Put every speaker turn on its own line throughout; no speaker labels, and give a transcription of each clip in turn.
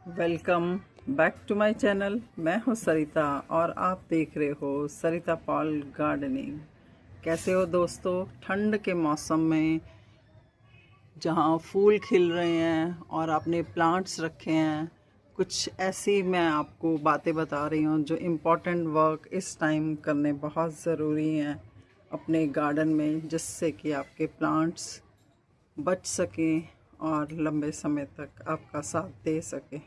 Welcome back to my channel. मैं हूँ सरिता और आप देख रहे हो सरिता पॉल गार्डनिंग। कैसे हो दोस्तों? ठंड के मौसम में जहाँ फूल खिल रहे हैं और आपने प्लांट्स रखे हैं, कुछ ऐसी मैं आपको बातें बता रही हूँ जो इम्पोर्टेंट वर्क इस टाइम करने बहुत ज़रूरी हैं अपने गार्डन में, जिससे कि आपके प्लांट्स बच सकें और लंबे समय तक आपका साथ दे सकें।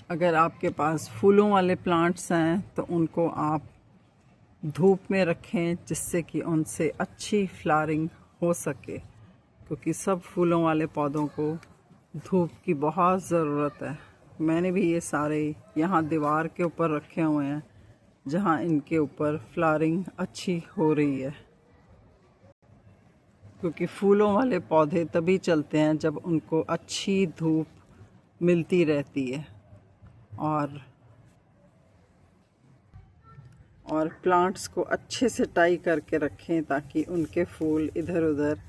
अगर आपके पास फूलों वाले प्लांट्स हैं तो उनको आप धूप में रखें, जिससे कि उनसे अच्छी फ्लावरिंग हो सके, क्योंकि सब फूलों वाले पौधों को धूप की बहुत ज़रूरत है। मैंने भी ये सारे यहाँ दीवार के ऊपर रखे हुए हैं, जहाँ इनके ऊपर फ्लावरिंग अच्छी हो रही है, क्योंकि फूलों वाले पौधे तभी चलते हैं जब उनको अच्छी धूप मिलती रहती है। और प्लांट्स को अच्छे से टाई करके रखें ताकि उनके फूल इधर उधर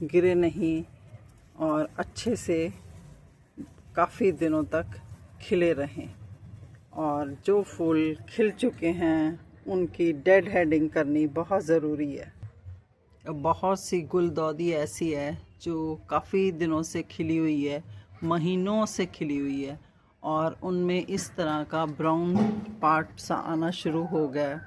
गिरे नहीं और अच्छे से काफ़ी दिनों तक खिले रहें। और जो फूल खिल चुके हैं उनकी डेड हेडिंग करनी बहुत ज़रूरी है। बहुत सी गुलदाउदी ऐसी है जो काफ़ी दिनों से खिली हुई है, महीनों से खिली हुई है, और उनमें इस तरह का ब्राउन पार्ट सा आना शुरू हो गया,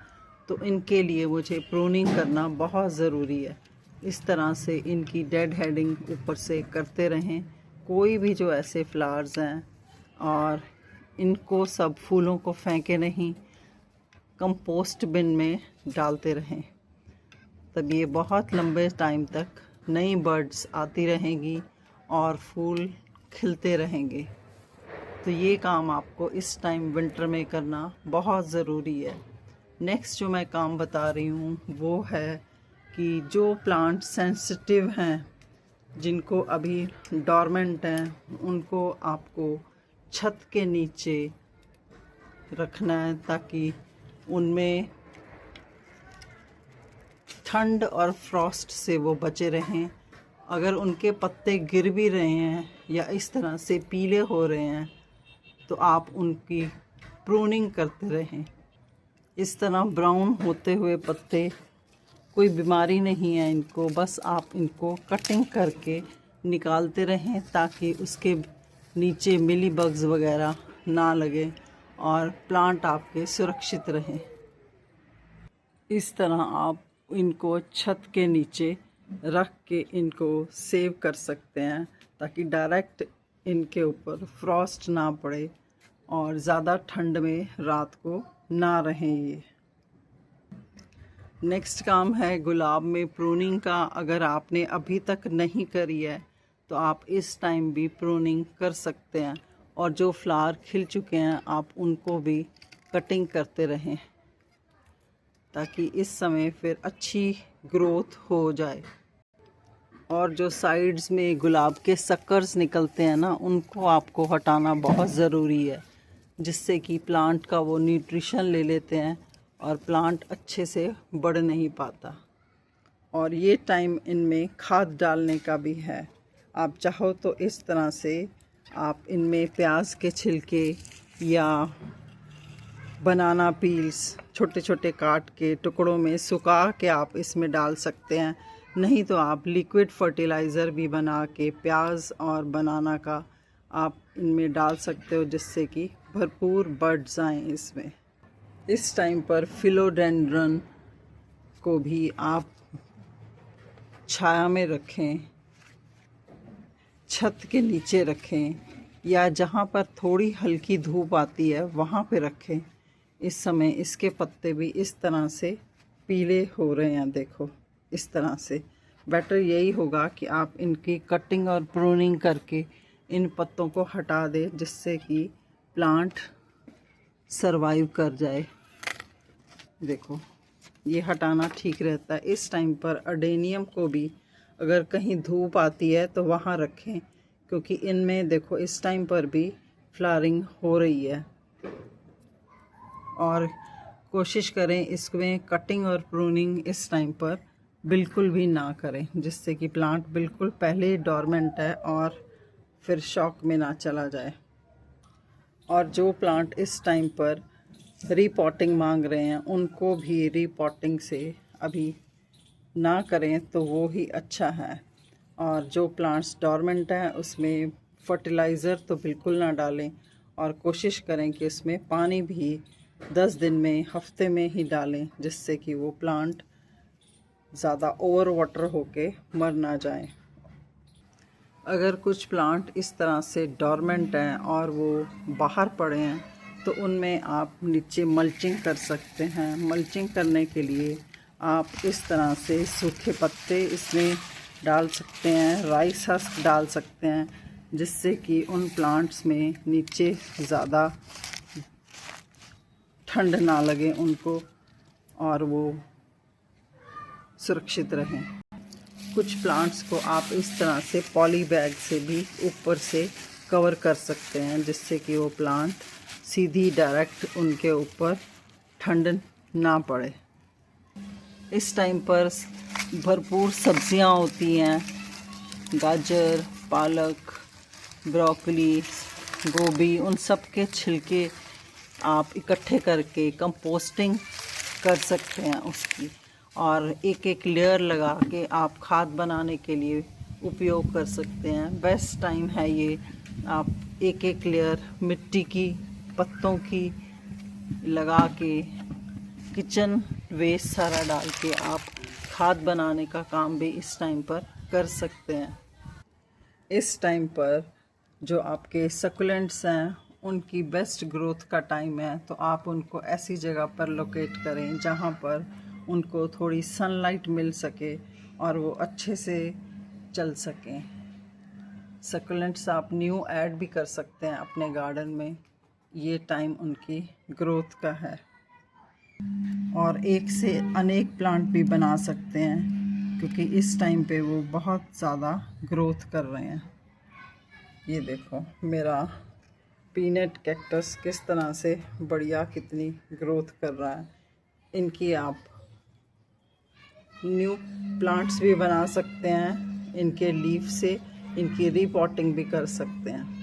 तो इनके लिए मुझे प्रूनिंग करना बहुत ज़रूरी है। इस तरह से इनकी डेड हेडिंग ऊपर से करते रहें। कोई भी जो ऐसे फ्लावर्स हैं, और इनको सब फूलों को फेंके नहीं, कंपोस्ट बिन में डालते रहें, तब ये बहुत लंबे टाइम तक नई बर्ड्स आती रहेंगी और फूल खिलते रहेंगे। तो ये काम आपको इस टाइम विंटर में करना बहुत ज़रूरी है। नेक्स्ट जो मैं काम बता रही हूँ वो है कि जो प्लांट सेंसिटिव हैं, जिनको अभी डोरमेंट हैं, उनको आपको छत के नीचे रखना है ताकि उनमें ठंड और फ्रॉस्ट से वो बचे रहें। अगर उनके पत्ते गिर भी रहे हैं या इस तरह से पीले हो रहे हैं तो आप उनकी प्रूनिंग करते रहें। इस तरह ब्राउन होते हुए पत्ते, कोई बीमारी नहीं है इनको, बस आप इनको कटिंग करके निकालते रहें ताकि उसके नीचे मिली बग्स वगैरह ना लगे और प्लांट आपके सुरक्षित रहें। इस तरह आप इनको छत के नीचे रख के इनको सेव कर सकते हैं ताकि डायरेक्ट इनके ऊपर फ्रॉस्ट ना पड़े और ज़्यादा ठंड में रात को ना रहें ये। नेक्स्ट काम है गुलाब में प्रूनिंग का। अगर आपने अभी तक नहीं करी है तो आप इस टाइम भी प्रूनिंग कर सकते हैं, और जो फ्लावर खिल चुके हैं आप उनको भी कटिंग करते रहें ताकि इस समय फिर अच्छी ग्रोथ हो जाए। और जो साइड्स में गुलाब के सक्कर्स निकलते हैं ना, उनको आपको हटाना बहुत ज़रूरी है, जिससे कि प्लांट का वो न्यूट्रिशन ले लेते हैं और प्लांट अच्छे से बढ़ नहीं पाता। और ये टाइम इनमें खाद डालने का भी है। आप चाहो तो इस तरह से आप इनमें प्याज के छिलके या बनाना पील्स छोटे छोटे काट के टुकड़ों में सुखा के आप इसमें डाल सकते हैं। नहीं तो आप लिक्विड फर्टिलाइज़र भी बना के प्याज और बनाना का आप इनमें डाल सकते हो, जिससे कि भरपूर बर्ड्स आएँ इसमें। इस टाइम पर फिलोडेंड्रन को भी आप छाया में रखें, छत के नीचे रखें, या जहाँ पर थोड़ी हल्की धूप आती है वहाँ पे रखें। इस समय इसके पत्ते भी इस तरह से पीले हो रहे हैं, देखो इस तरह से। बेटर यही होगा कि आप इनकी कटिंग और प्रूनिंग करके इन पत्तों को हटा दें, जिससे कि प्लांट सरवाइव कर जाए। देखो ये हटाना ठीक रहता है। इस टाइम पर अडेनियम को भी अगर कहीं धूप आती है तो वहाँ रखें, क्योंकि इनमें देखो इस टाइम पर भी फ्लावरिंग हो रही है। और कोशिश करें इसमें कटिंग और प्रूनिंग इस टाइम पर बिल्कुल भी ना करें, जिससे कि प्लांट बिल्कुल पहले ही डोरमेंट है और फिर शॉक में ना चला जाए। और जो प्लांट इस टाइम पर रीपॉटिंग मांग रहे हैं उनको भी रीपॉटिंग से अभी ना करें तो वो ही अच्छा है। और जो प्लांट्स डोरमेंट हैं उसमें फर्टिलाइज़र तो बिल्कुल ना डालें, और कोशिश करें कि उसमें पानी भी 10 दिन में, हफ्ते में ही डालें, जिससे कि वो प्लांट ज़्यादा ओवर वाटर होके मर ना जाएं। अगर कुछ प्लांट इस तरह से डोरमेंट हैं और वो बाहर पड़े हैं तो उनमें आप नीचे मल्चिंग कर सकते हैं। मल्चिंग करने के लिए आप इस तरह से सूखे पत्ते इसमें डाल सकते हैं, राइस हस्क डाल सकते हैं, जिससे कि उन प्लांट्स में नीचे ज़्यादा ठंड ना लगे उनको और वो सुरक्षित रहें। कुछ प्लांट्स को आप इस तरह से पॉली बैग से भी ऊपर से कवर कर सकते हैं, जिससे कि वो प्लांट सीधी डायरेक्ट उनके ऊपर ठंड ना पड़े। इस टाइम पर भरपूर सब्जियां होती हैं, गाजर, पालक, ब्रोकली, गोभी, उन सब के छिलके आप इकट्ठे करके कंपोस्टिंग कर सकते हैं उसकी, और एक एक लेयर लगा के आप खाद बनाने के लिए उपयोग कर सकते हैं। बेस्ट टाइम है ये। आप एक एक लेयर मिट्टी की, पत्तों की लगा के, किचन वेस्ट सारा डाल के आप खाद बनाने का काम भी इस टाइम पर कर सकते हैं। इस टाइम पर जो आपके सकुलेंट्स हैं उनकी बेस्ट ग्रोथ का टाइम है, तो आप उनको ऐसी जगह पर लोकेट करें जहां पर उनको थोड़ी सनलाइट मिल सके और वो अच्छे से चल सकें। सकुलेंट्स आप न्यू ऐड भी कर सकते हैं अपने गार्डन में, ये टाइम उनकी ग्रोथ का है। और एक से अनेक प्लांट भी बना सकते हैं, क्योंकि इस टाइम पे वो बहुत ज़्यादा ग्रोथ कर रहे हैं। ये देखो मेरा पीनट कैक्टस किस तरह से बढ़िया कितनी ग्रोथ कर रहा है। इनकी आप न्यू प्लांट्स भी बना सकते हैं, इनके लीफ से इनकी रीपॉटिंग भी कर सकते हैं।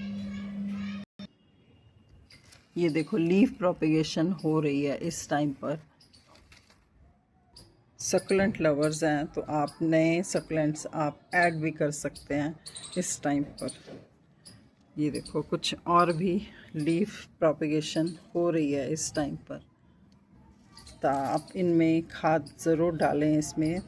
ये देखो लीफ प्रोपेगेशन हो रही है इस टाइम पर। सकुलेंट लवर्स हैं तो आप नए सकुलेंट्स आप ऐड भी कर सकते हैं इस टाइम पर। ये देखो कुछ और भी लीफ प्रोपेगेशन हो रही है इस टाइम पर, तो आप इनमें खाद ज़रूर डालें इसमें।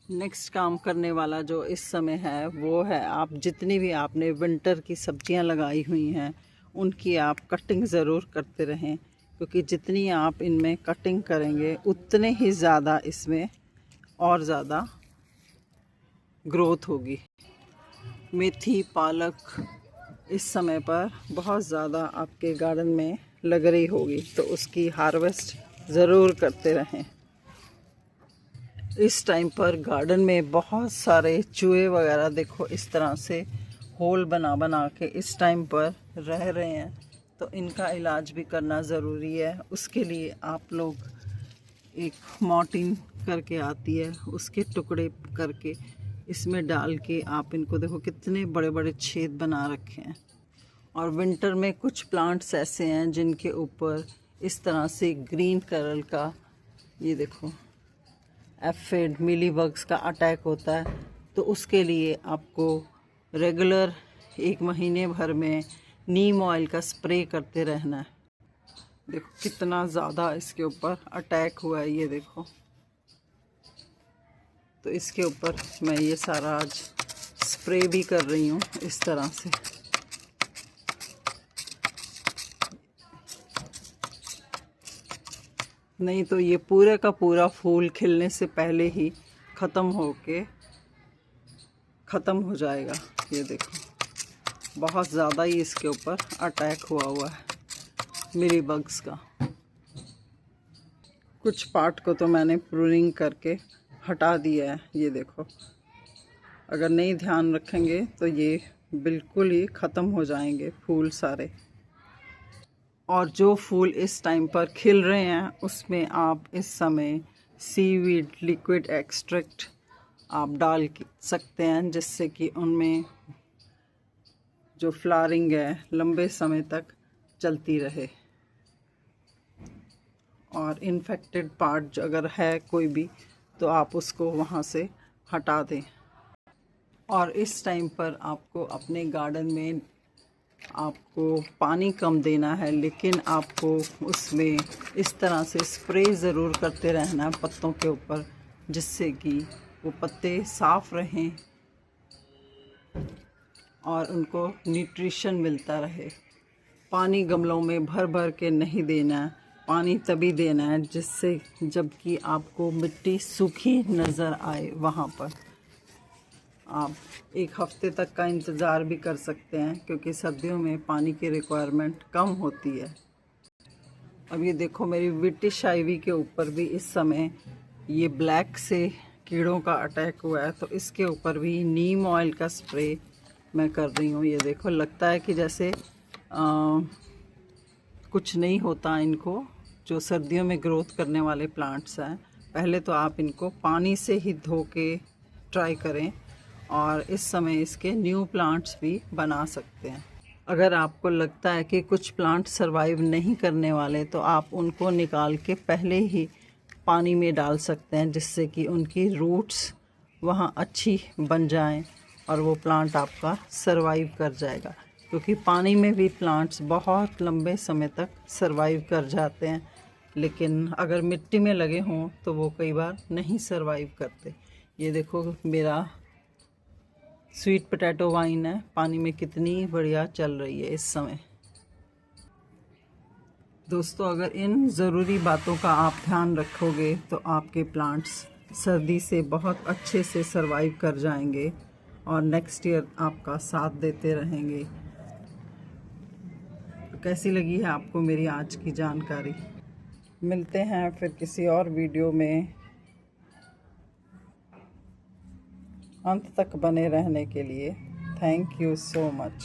नेक्स्ट काम करने वाला जो इस समय है वो है, आप जितनी भी आपने विंटर की सब्जियां लगाई हुई हैं उनकी आप कटिंग ज़रूर करते रहें, क्योंकि जितनी आप इनमें कटिंग करेंगे उतने ही ज़्यादा इसमें और ज़्यादा ग्रोथ होगी। मेथी, पालक इस समय पर बहुत ज़्यादा आपके गार्डन में लग रही होगी, तो उसकी हार्वेस्ट ज़रूर करते रहें। इस टाइम पर गार्डन में बहुत सारे चूहे वगैरह देखो इस तरह से होल बना बना के इस टाइम पर रह रहे हैं, तो इनका इलाज भी करना ज़रूरी है। उसके लिए आप लोग एक मॉर्टिन करके आती है, उसके टुकड़े करके इसमें डाल के आप इनको देखो कितने बड़े बड़े छेद बना रखे हैं। और विंटर में कुछ प्लांट्स ऐसे हैं जिनके ऊपर इस तरह से ग्रीन कलर का, ये देखो एफिड, मिलीबग्स का अटैक होता है, तो उसके लिए आपको रेगुलर 1 महीने भर में नीम ऑयल का स्प्रे करते रहना है। देखो कितना ज़्यादा इसके ऊपर अटैक हुआ है, ये देखो। तो इसके ऊपर मैं ये सारा आज स्प्रे भी कर रही हूँ इस तरह से। नहीं तो ये पूरे का पूरा फूल खिलने से पहले ही ख़त्म हो जाएगा। ये देखो बहुत ज़्यादा ही इसके ऊपर अटैक हुआ है मिलीबग्स का। कुछ पार्ट को तो मैंने प्रूनिंग करके हटा दिया है। ये देखो अगर नहीं ध्यान रखेंगे तो ये बिल्कुल ही ख़त्म हो जाएंगे फूल सारे। और जो फूल इस टाइम पर खिल रहे हैं उसमें आप इस समय सीवीड लिक्विड एक्सट्रैक्ट आप डाल सकते हैं, जिससे कि उनमें जो फ्लावरिंग है लंबे समय तक चलती रहे। और इन्फेक्टेड पार्ट अगर है कोई भी तो आप उसको वहाँ से हटा दें। और इस टाइम पर आपको अपने गार्डन में आपको पानी कम देना है, लेकिन आपको उसमें इस तरह से स्प्रे ज़रूर करते रहना है पत्तों के ऊपर, जिससे कि वो पत्ते साफ रहें और उनको न्यूट्रिशन मिलता रहे। पानी गमलों में भर भर के नहीं देना है, पानी तभी देना है जिससे जबकि आपको मिट्टी सूखी नज़र आए। वहाँ पर आप 1 हफ्ते तक का इंतज़ार भी कर सकते हैं, क्योंकि सर्दियों में पानी की रिक्वायरमेंट कम होती है। अब ये देखो मेरी ब्रिटिश आइवी के ऊपर भी इस समय ये ब्लैक से कीड़ों का अटैक हुआ है, तो इसके ऊपर भी नीम ऑयल का स्प्रे मैं कर रही हूँ। ये देखो लगता है कि जैसे कुछ नहीं होता इनको, जो सर्दियों में ग्रोथ करने वाले प्लांट्स हैं। पहले तो आप इनको पानी से ही धो के ट्राई करें, और इस समय इसके न्यू प्लांट्स भी बना सकते हैं। अगर आपको लगता है कि कुछ प्लांट सरवाइव नहीं करने वाले, तो आप उनको निकाल के पहले ही पानी में डाल सकते हैं, जिससे कि उनकी रूट्स वहाँ अच्छी बन जाएं और वो प्लांट आपका सरवाइव कर जाएगा। क्योंकि पानी में भी प्लांट्स बहुत लंबे समय तक सरवाइव कर जाते हैं, लेकिन अगर मिट्टी में लगे हों तो वो कई बार नहीं सरवाइव करते। ये देखो मेरा स्वीट पोटैटो वाइन है, पानी में कितनी बढ़िया चल रही है इस समय। दोस्तों, अगर इन ज़रूरी बातों का आप ध्यान रखोगे तो आपके प्लांट्स सर्दी से बहुत अच्छे से सरवाइव कर जाएंगे और नेक्स्ट ईयर आपका साथ देते रहेंगे। तो कैसी लगी है आपको मेरी आज की जानकारी? मिलते हैं फिर किसी और वीडियो में। अंत तक बने रहने के लिए थैंक यू सो मच।